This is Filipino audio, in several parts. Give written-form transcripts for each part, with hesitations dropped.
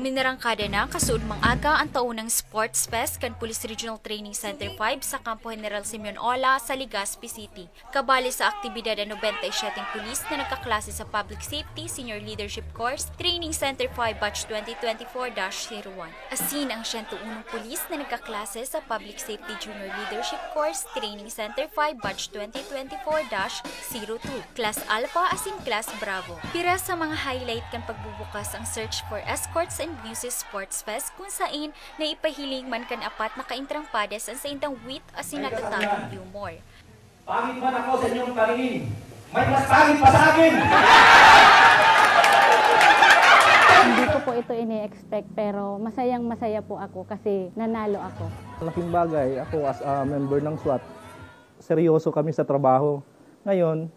Uminarangkada na kasuod mang-aga ang taunang Sports Fest kan Police Regional Training Center 5 sa Campo General Simeon Ola sa Legazpi City. Kabali sa aktibidad ang 97 pulis na nagkaklase sa Public Safety Senior Leadership Course Training Center 5 Batch 2024-01. Asin ang 101 pulis na nagkaklase sa Public Safety Junior Leadership Course Training Center 5 Batch 2024-02. Class Alpha asin Class Bravo. Pira sa mga highlight kan pagbubukas ang Search for Escorts and Muses Sports Fest kung saan na ipahiling man kan apat na kaintrang padas ang sa indang wit asin natatagong humor. Pangit man ako sa inyong paningin, may mas pangit pa sa akin! Hindi ko po ito ini-expect pero masayang-masaya po ako kasi nanalo ako. Malaking bagay, ako as a member ng SWAT, seryoso kami sa trabaho. Ngayon,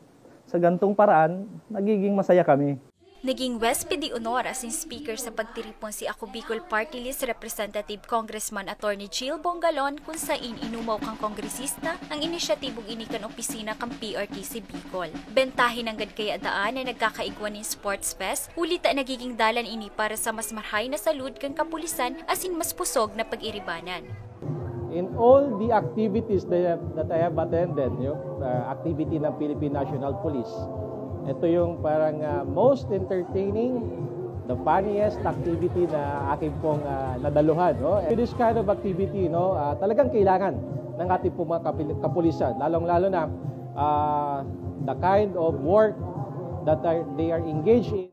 sa gantong paraan, nagiging masaya kami. Naging Wespedi Honor asin speaker sa pagtiripon si Ako Bicol Party List Representative Congressman Attorney Jill Bongalon kung saan inumaw kang kongresista ang inisyatibong inikan opisina kang PRTC Bicol. Bentahin ang kay adaan na nagkakaigwan ng Sports Fest, ulita nagiging dalan ini para sa mas marhay na salud kang kapulisan asin mas pusog na pag-iribanan. In all the activities that I have attended, activity ng Philippine National Police, ito yung parang most entertaining, the funniest activity na aking pong nadaluhan. No? This kind of activity, talagang kailangan ng ating pong mga kapulisan, lalong-lalo na the kind of work that they are engaged in.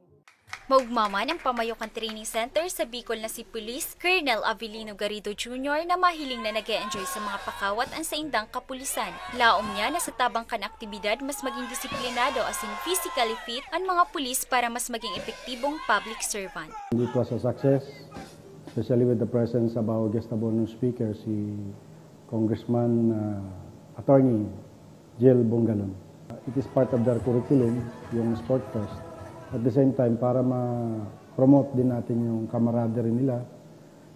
Maugmaman ang Pamayokan Training Center sa Bicol na si Police Colonel Avelino Garrido Jr. na mahiling na nag-e-enjoy sa mga pakawat ang sa indang kapulisan. Laom niya na sa tabang kan aktibidad mas maging disiplinado asin physically fit ang mga pulis para mas maging epektibong public servant. It was a success, especially with the presence of our guest bonus speaker, si Congressman Attorney Jill Bongalon. It is part of their curriculum, yung Sport Fest. At the same time, para ma-promote din natin yung camaraderie nila,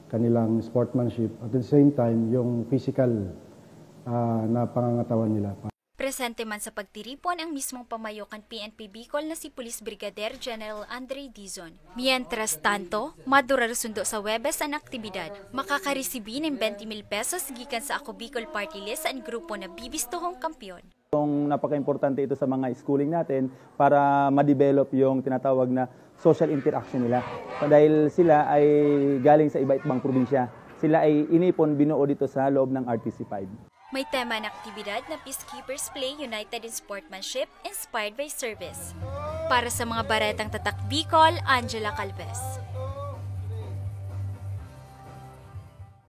kanilang sportsmanship, at the same time, yung physical na pangangatawan nila. Presente man sa pagtiripon ang mismong Pamayokan PNP Bicol na si Police Brigadier General Andre Dizon. Mientras tanto, madurar sundo sa Webes ang aktibidad. Makakareceive ng 20,000 pesos gikan sa Ako Bicol Party List ang grupo na bibistohong kampiyon. Napaka-importante ito sa mga schooling natin para ma-develop yung tinatawag na social interaction nila. Dahil sila ay galing sa iba't ibang probinsya. Sila ay inipon, binuo dito sa loob ng RTC 5. May tema na aktibidad na Peacekeepers Play United in Sportsmanship Inspired by Service. Para sa mga baretang tatak Bicol, Angela Calves.